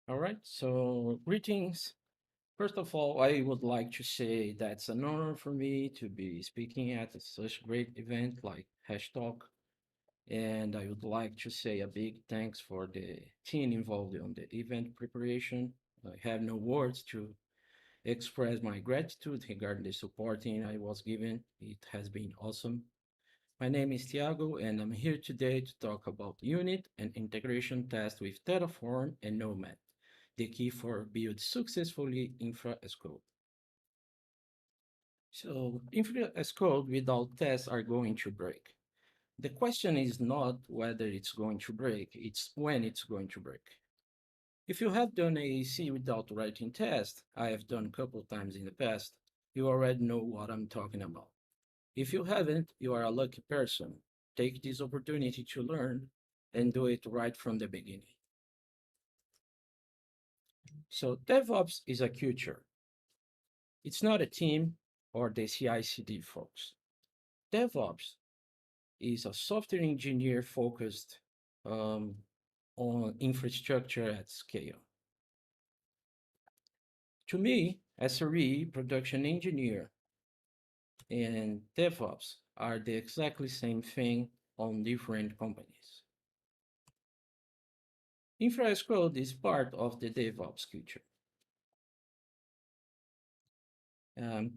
All right, so greetings. First of all, I would like to say that's an honor for me to be speaking at such great event like HashTalk. And I would like to say a big thanks for the team involved on the event preparation. I have no words to express my gratitude regarding the supporting I was given. It has been awesome. My name is Thiago, and I'm here today to talk about unit and integration tests with Terraform and Nomad, the key for build successfully infra as code. So infra as code without tests are going to break. The question is not whether it's going to break, it's when it's going to break. If you have done AAC without writing tests, I have done a couple times in the past, you already know what I'm talking about. If you haven't, you are a lucky person. Take this opportunity to learn and do it right from the beginning. So DevOps is a culture. It's not a team or the CI/CD folks. DevOps is a software engineer focused um, on infrastructure at scale. To me, SRE, production engineer, and DevOps are the exactly same thing on different companies. Infra as code is part of the DevOps culture.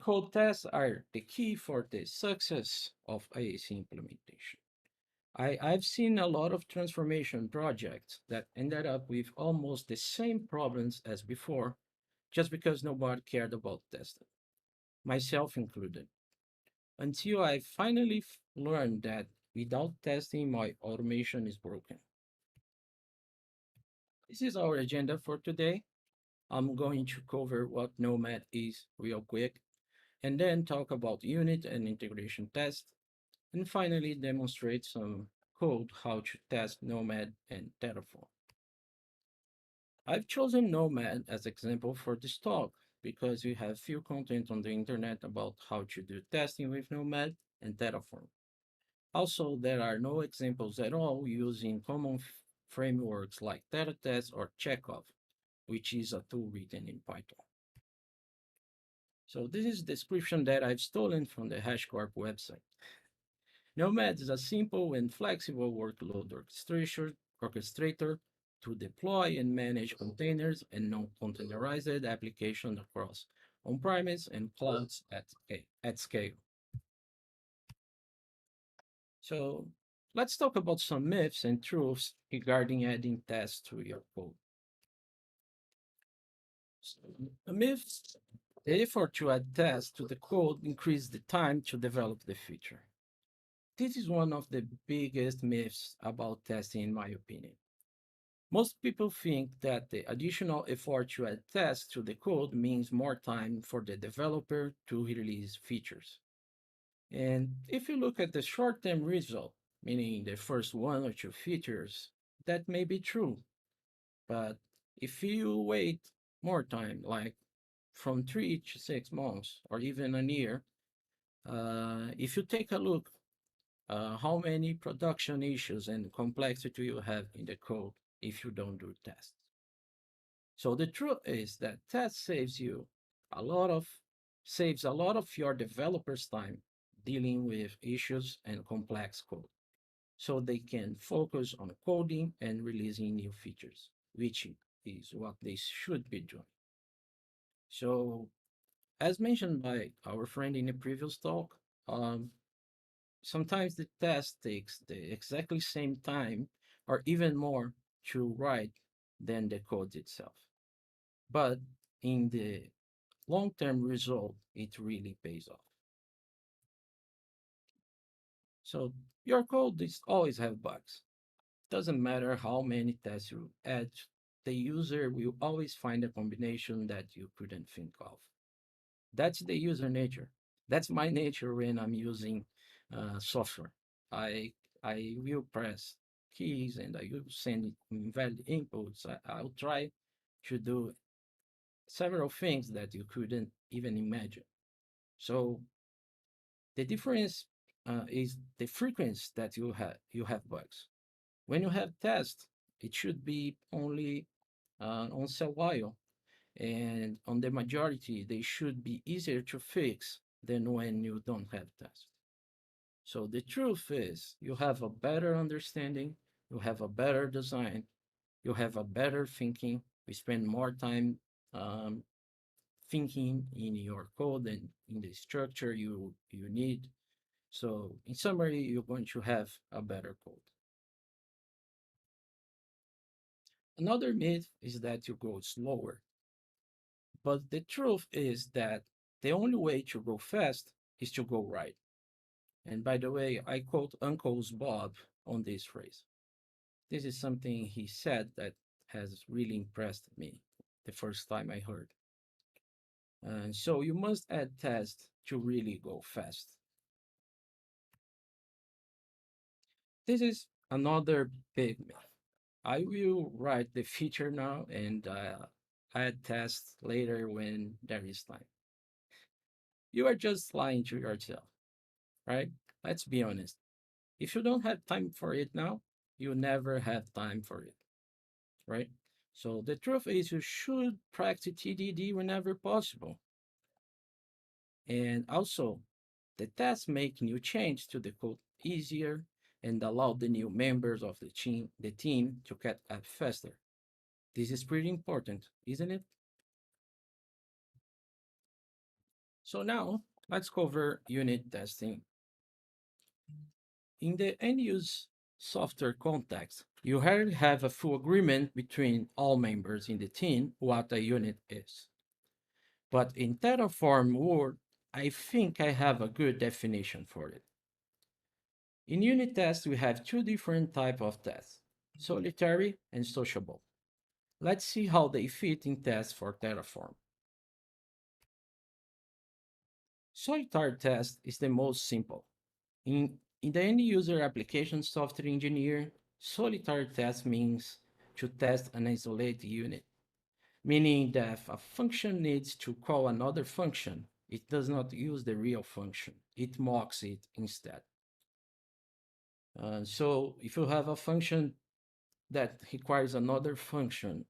Code tests are the key for the success of AAC implementation. I've seen a lot of transformation projects that ended up with almost the same problems as before, just because nobody cared about testing, myself included, until I finally learned that without testing, my automation is broken. This is our agenda for today. I'm going to cover what Nomad is real quick, and then talk about unit and integration tests, and finally demonstrate some code how to test Nomad and Terraform. I've chosen Nomad as example for this talk because we have few content on the internet about how to do testing with Nomad and Terraform. Also, there are no examples at all using common frameworks like Terratest or Chekhov, which is a tool written in Python. So this is the description that I've stolen from the HashiCorp website. Nomad is a simple and flexible workload orchestrator to deploy and manage containers and non-containerized applications across on-premise and clouds at scale. So let's talk about some myths and truths regarding adding tests to your code. So, a myth, the effort to add tests to the code increases the time to develop the feature. This is one of the biggest myths about testing, in my opinion. Most people think that the additional effort to add tests to the code means more time for the developer to release features. And if you look at the short-term result, meaning the first one or two features, that may be true. But if you wait more time, like from 3 to 6 months or even a year, if you take a look how many production issues and complexity you have in the code if you don't do tests. So the truth is that test a lot of saves a lot of your developers' time dealing with issues and complex code. So they can focus on coding and releasing new features, which is what they should be doing. So as mentioned by our friend in the previous talk, um, sometimes the test takes the exactly same time or even more to write than the code itself. But in the long-term result, it really pays off. So your code is always have bugs. Doesn't matter how many tests you add, the user will always find a combination that you couldn't think of. That's the user nature. That's my nature when I'm using software. I I will press keys and I will send invalid inputs. I'll try to do several things that you couldn't even imagine. So the difference is the frequency that you have bugs. When you have tests, it should be only on a while, and on the majority, they should be easier to fix than when you don't have tests. So the truth is, you have a better understanding, you have a better design, you have a better thinking. We spend more time um, thinking in your code and in the structure you need. So in summary, you're going to have a better code. Another myth is that you go slower. But the truth is that the only way to go fast is to go right. And by the way, I quote Uncle's Bob on this phrase. This is something he said that has really impressed me the first time I heard. And so you must add tests to really go fast. This is another big myth. I will write the feature now and add tests later when there is time. You are just lying to yourself, right? Let's be honest. If you don't have time for it now, you never have time for it, right? So the truth is you should practice TDD whenever possible. And also, the tests make new change to the code easier and allow the new members of the team to get up faster. This is pretty important, isn't it? So now let's cover unit testing. In the end-use software context, you already have a full agreement between all members in the team what a unit is. But in Terraform world, I think I have a good definition for it. In unit tests, we have two different types of tests, solitary and sociable. Let's see how they fit in tests for Terraform. Solitary test is the most simple. In the end user application software engineer, solitary test means to test an isolated unit, meaning that if a function needs to call another function, it does not use the real function, it mocks it instead. So if you have a function that requires another function,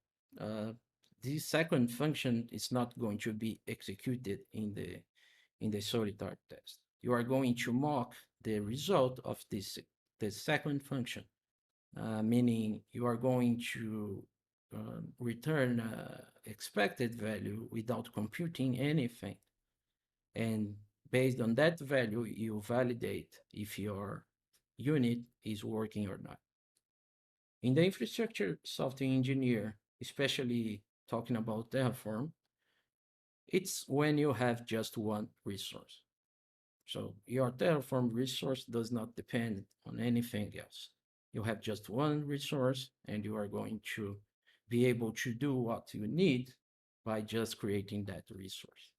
this second function is not going to be executed in the solitary test. You are going to mock the result of the second function, meaning you are going to return expected value without computing anything. And based on that value, you validate if your unit is working or not. In the infrastructure software engineer, especially talking about Terraform, it's when you have just one resource. So your Terraform resource does not depend on anything else. You have just one resource and you are going to be able to do what you need by just creating that resource.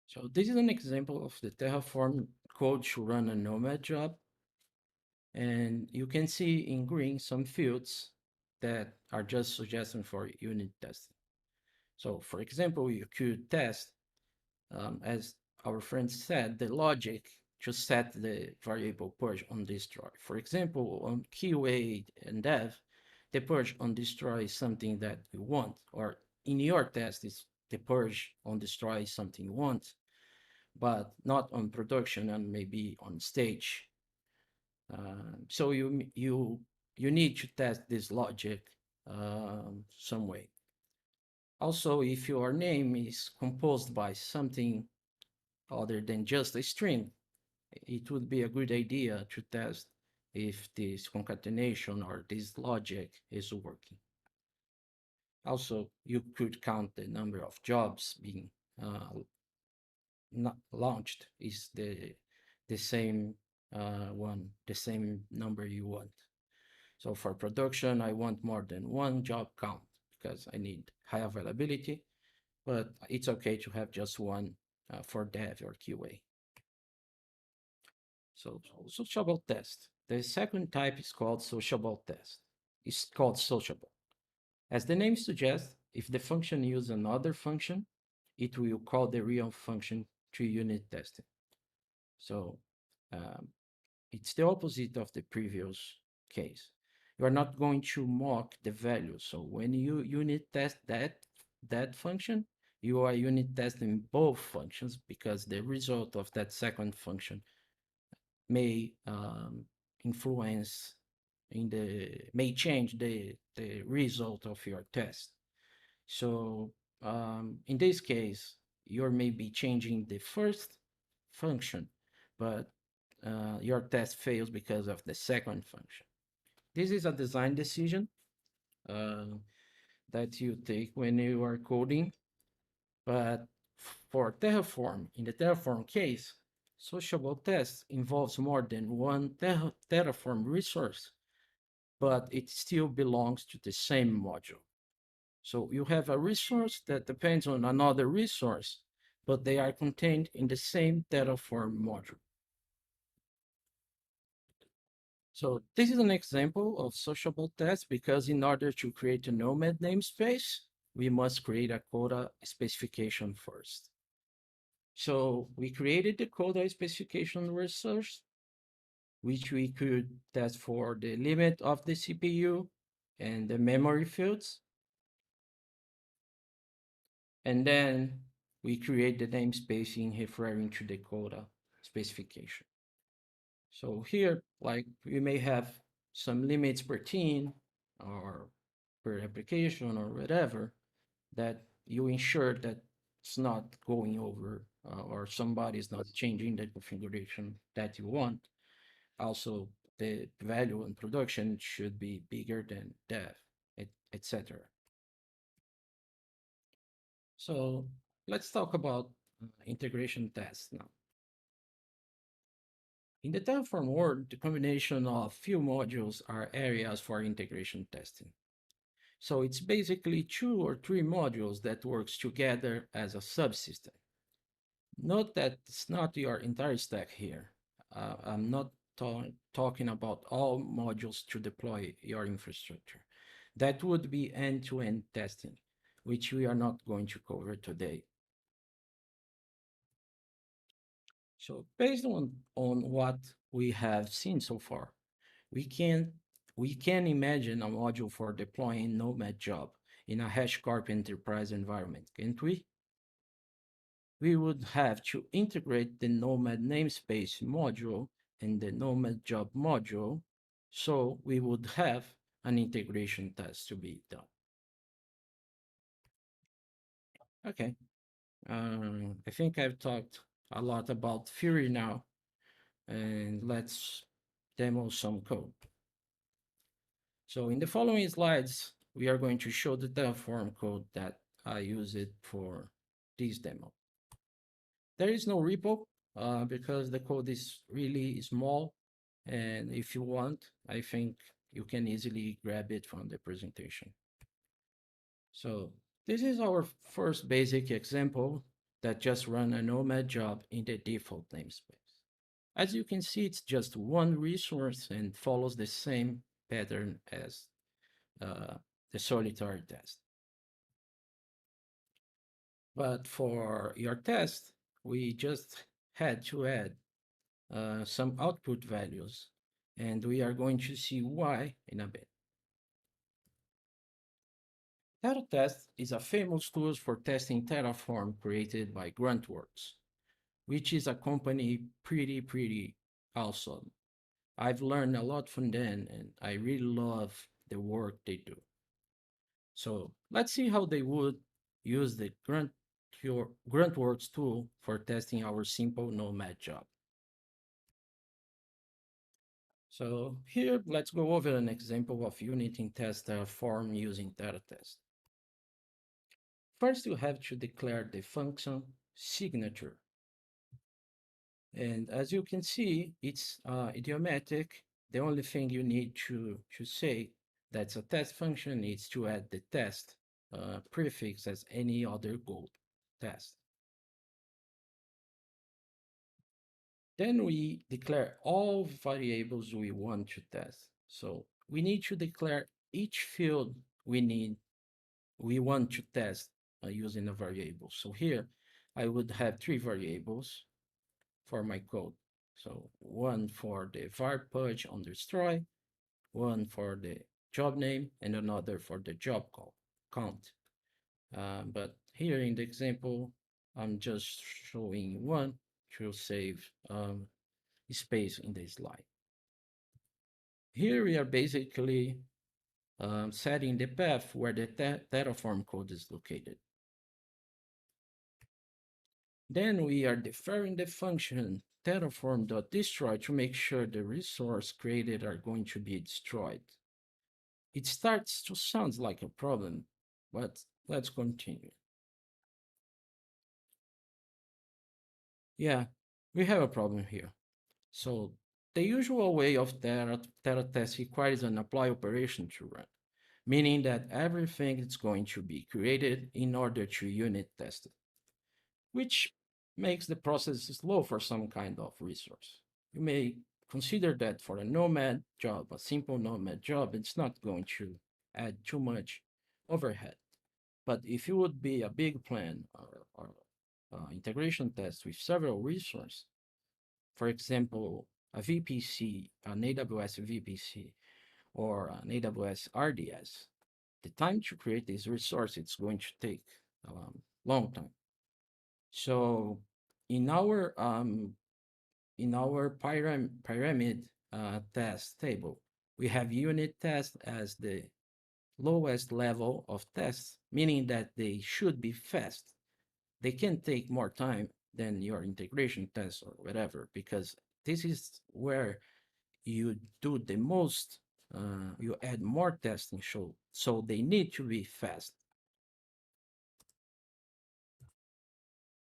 So this is an example of the Terraform code to run a Nomad job. And you can see in green some fields that are just suggestions for unit testing. So for example, you could test, as our friend said, the logic to set the variable purge on destroy. For example, on QA and dev, the purge on destroy is something that you want, or in your test, is the purge on destroy is something you want, but not on production and maybe on stage. So you need to test this logic some way. Also, if your name is composed by something other than just a string, it would be a good idea to test if this concatenation or this logic is working. Also, you could count the number of jobs being not launched is the same the same number you want. So for production, I want more than one job count because I need high availability, but it's okay to have just one for dev or QA. So sociable test. The second type is called sociable test. It's called sociable. As the name suggests, if the function uses another function, it will call the real function to unit testing. So it's the opposite of the previous case. you're not going to mock the value. So when you unit test that function, you are unit testing both functions because the result of that second function may influence may change the result of your test. So in this case, you're maybe changing the first function, but your test fails because of the second function. This is a design decision uh, that you take when you are coding, but for Terraform, in the Terraform case, sociable test involves more than one Terraform resource, but it still belongs to the same module. So you have a resource that depends on another resource, but they are contained in the same Terraform module. So this is an example of sociable test because in order to create a Nomad namespace, we must create a quota specification first. So we created the quota specification resource, which we could test for the limit of the CPU and the memory fields. And then we create the namespace in referring to the quota specification. So here, like we may have some limits per team or per application or whatever that you ensure that it's not going over or somebody is not changing the configuration that you want. Also, the value in production should be bigger than dev, etc. So let's talk about integration tests now. In the Terraform world, the combination of few modules are areas for integration testing. So it's basically 2 or 3 modules that works together as a subsystem. Note that it's not your entire stack here. I'm not talking about all modules to deploy your infrastructure. That would be end-to-end testing, which we are not going to cover today. So based on what we have seen so far, we can imagine a module for deploying Nomad job in a HashiCorp enterprise environment, can't we? We would have to integrate the Nomad namespace module and the Nomad job module, so we would have an integration test to be done. Okay, I think I've talked a lot about Fury now, and let's demo some code. So in the following slides, we are going to show the Terraform code that I use it for this demo. There is no repo because the code is really small. And if you want, I think you can easily grab it from the presentation. So this is our first basic example that just run a Nomad job in the default namespace. As you can see, it's just one resource and follows the same pattern as the solitary test. But for your test, we just had to add some output values, and we are going to see why in a bit. Terratest is a famous tool for testing Terraform created by Gruntworks, which is a company pretty awesome. I've learned a lot from them, and I really love the work they do. So let's see how they would use the Gruntworks tool for testing our simple Nomad job. So here, let's go over an example of unit test Terraform using Terratest. First, you have to declare the function signature. And as you can see, it's idiomatic. The only thing you need to say that's a test function is to add the test prefix as any other goal test. Then we declare all variables we want to test. So we need to declare each field we want to test using a variable. So here I would have 3 variables for my code. So one for the var purge on destroy, one for the job name and another for the job call, cont. But here in the example, I'm just showing one to save space in the slide. Here we are basically setting the path where the Terraform code is located. Then we are deferring the function terraform.destroy to make sure the resource created are going to be destroyed. It starts to sound like a problem, but let's continue. Yeah, we have a problem here. So the usual way of Terratest requires an apply operation to run, meaning that everything is going to be created in order to unit test it, which makes the process slow for some kind of resource. You may consider that for a Nomad job, a simple Nomad job, it's not going to add too much overhead. But if it would be a big plan or integration test with several resources, for example, a VPC, an AWS VPC, or an AWS RDS, the time to create this resource it's going to take a long time. So in our pyramid test table, we have unit test as the lowest level of tests, meaning that they should be fast. They can take more time than your integration test or whatever, because this is where you do the most, you add more testing, so they need to be fast.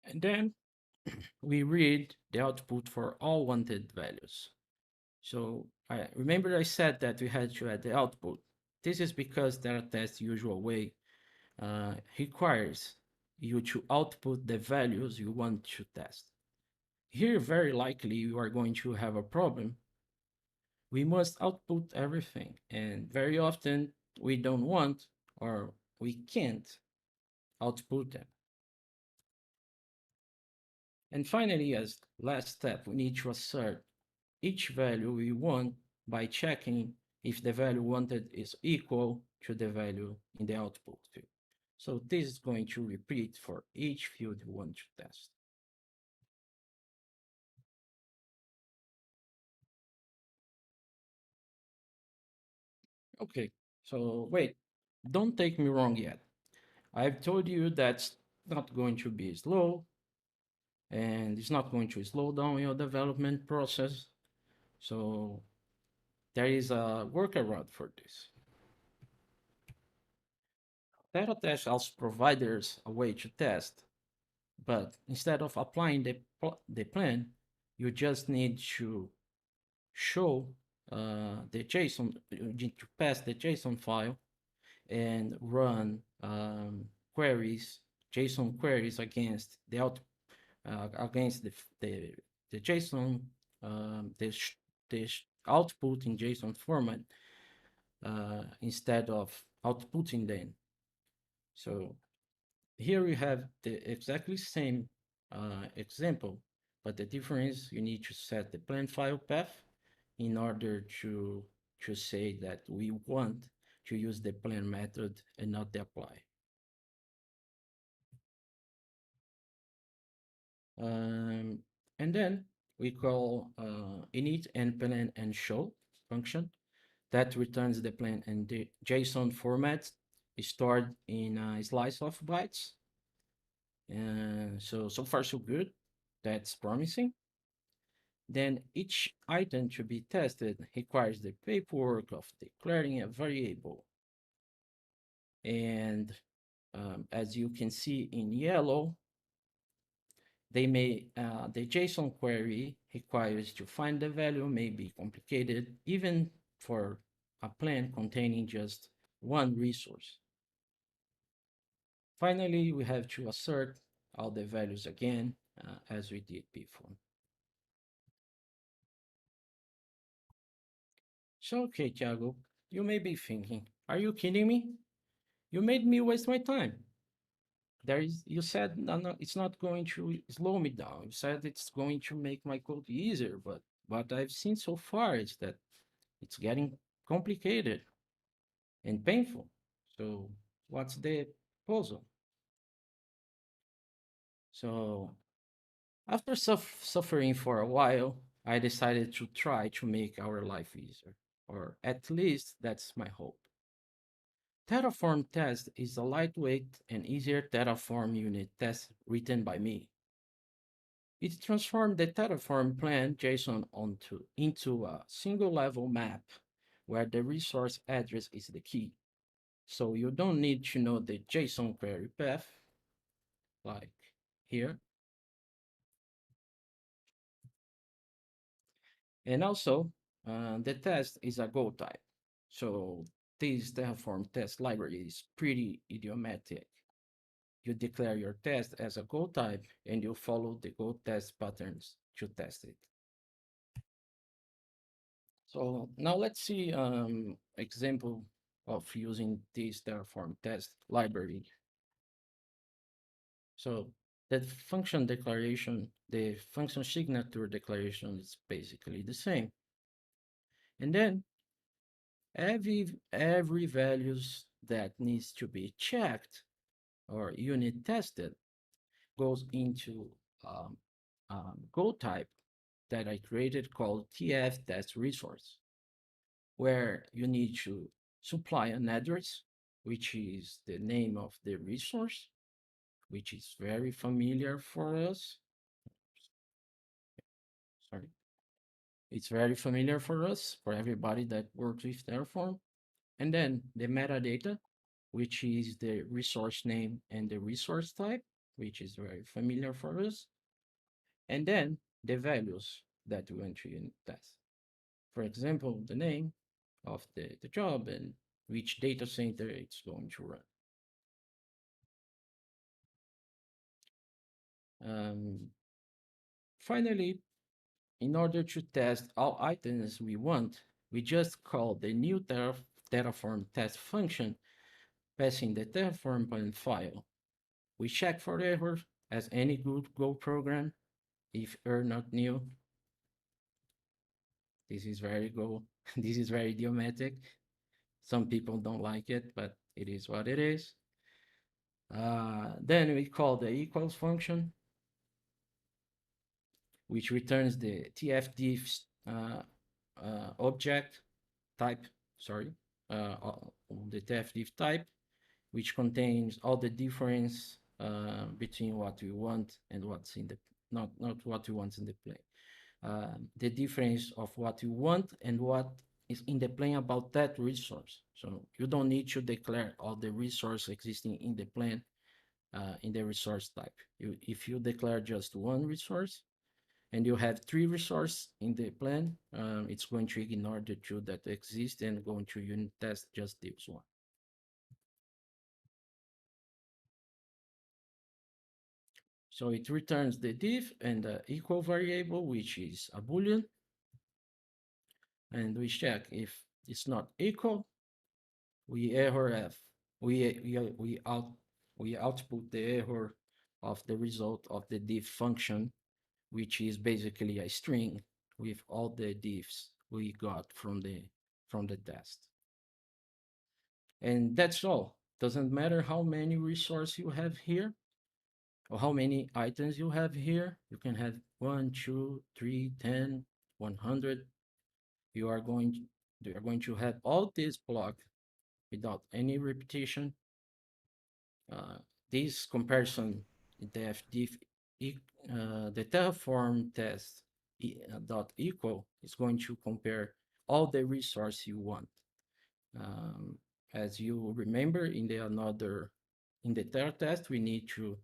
And then we read the output for all wanted values. So I remember I said that we had to add the output. This is because Terratest usual way requires you to output the values you want to test. Here, very likely you are going to have a problem. We must output everything, and very often we don't want or we can't output them. And finally, as last step, we need to assert each value we want by checking if the value wanted is equal to the value in the output field. So this is going to repeat for each field you want to test. Okay, so wait, don't take me wrong yet. I've told you that's not going to be slow and it's not going to slow down your development process. So there is a workaround for this. Terratest also provides a way to test, but instead of applying the plan, you just need to show the JSON, you need to pass the JSON file and run queries, JSON queries against the against the JSON, the output in JSON format instead of outputting them. So here we have the exactly same example, but the difference you need to set the plan file path in order to say that we want to use the plan method and not the apply. And then we call init and plan and show function that returns the plan and the JSON format stored in a slice of bytes. So far so good. That's promising. Then each item to be tested requires the paperwork of declaring a variable. And as you can see in yellow, the JSON query requires to find the value may be complicated, even for a plan containing just one resource. Finally, we have to assert all the values again, as we did before. So, okay, Thiago, you may be thinking, are you kidding me? You made me waste my time. You said no, it's not going to slow me down. You said it's going to make my code easier, but what I've seen so far is that it's getting complicated and painful. So what's the puzzle? So after suffering for a while, I decided to try to make our life easier, or at least that's my hope. Terraformtest is a lightweight and easier Terraform unit test written by me. It transformed the Terraform plan JSON into a single level map where the resource address is the key. So you don't need to know the JSON query path, like here. And also, the test is a Go type. So this Terraform test library is pretty idiomatic. You declare your test as a Go type and you follow the Go test patterns to test it. So now let's see example of using this Terraform test library. So that function declaration, the function signature declaration is basically the same. And then every values that needs to be checked or unit tested goes into Go type that I created called TF test resource, where you need to supply an address, which is the name of the resource, which is very familiar for us. Sorry. It's very familiar for us, for everybody that works with Terraform. And then the metadata, which is the resource name and the resource type, which is very familiar for us. And then the values that we want to unit test. For example, the name of the job and which data center it's going to run. Finally, in order to test all items we want, we just call the new Terraform test function, passing the Terraform point file. We check for errors as any good Go program. If error not new, this is very Go. This is very idiomatic. Some people don't like it, but it is what it is. Then we call the equals function, which returns the tfdiff object type, sorry, the tfdiff type, which contains all the difference between what we want and what's in the, not what we want in the plane. The difference of what you want and what is in the plane about that resource. So you don't need to declare all the resource existing in the plane in the resource type. If you declare just one resource and you have three resources in the plan, it's going to ignore the two that exist and going to unit test just this one. So it returns the diff and the equal variable, which is a Boolean. And we check if it's not equal, we error f. We output the error of the result of the diff function, which is basically a string with all the diffs we got from the test. And that's all. Doesn't matter how many resources you have here or how many items you have here. You can have 1, 2, 3, 10, 100. You are going to have all this block without any repetition. This comparison, the Terraform test dot equal is going to compare all the resource you want. As you remember, in the Terratest, we need to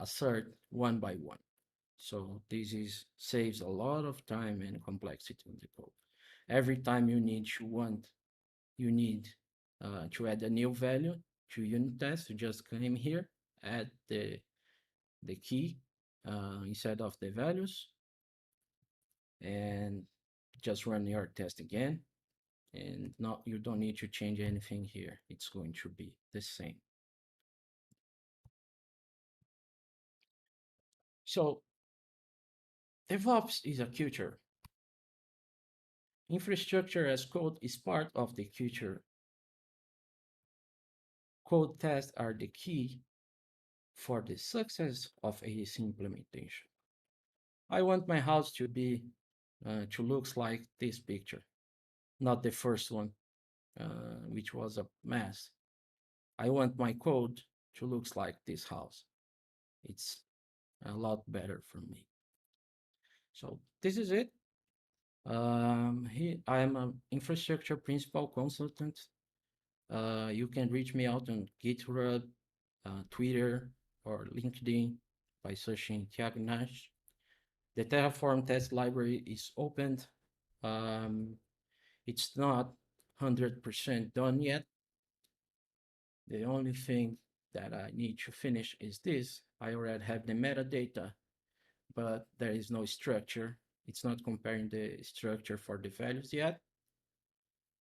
assert one by one. So this saves a lot of time and complexity in the code. Every time you need to add a new value to unit test, you just come here, add the key instead of the values, and just run your test again. And not, you don't need to change anything here. It's going to be the same. So DevOps is a culture. Infrastructure as code is part of the culture. Code tests are the key for the success of AEC implementation. I want my house to looks like this picture, not the first one, which was a mess. I want my code to looks like this house. It's a lot better for me. So this is it. I am an infrastructure principal consultant. You can reach me out on GitHub, Twitter, or LinkedIn by searching Thiago Nache. The Terraform test library is opened. Um, it's not 100% done yet. The only thing that I need to finish is this. I already have the metadata, but there is no structure. It's not comparing the structure for the values yet.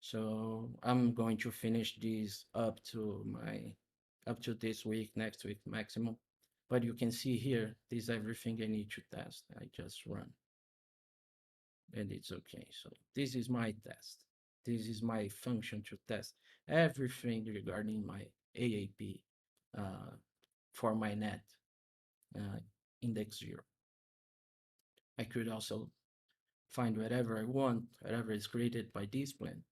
So I'm going to finish these up to this week, next week maximum. But you can see here, this is everything I need to test. I just run and it's okay. So this is my test. This is my function to test everything regarding my AAP for my net uh, index 0. I could also find whatever I want, whatever is created by this plan,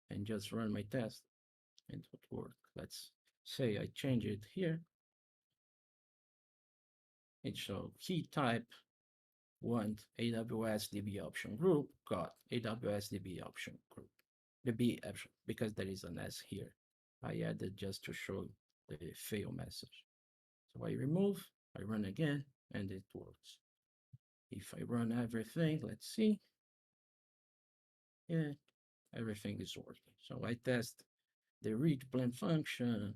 and just run my test and it would work. Let's say I change it here. It shows key type want AWS DB option group, got AWS DB option group, the B option, because there is an S here. I added just to show the fail message. So I remove, I run again, and it works. If I run everything, let's see. Yeah, everything is working. So I test the read plan function,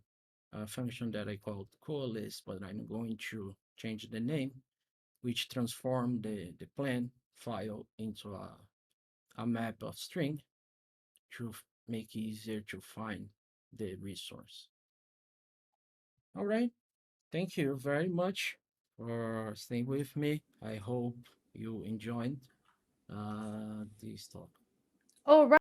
a function that I called coalesce, but I'm going to change the name, which transform the plan file into a map of string to make it easier to find the resource. All right. Thank you very much for staying with me. I hope you enjoyed this talk. All right.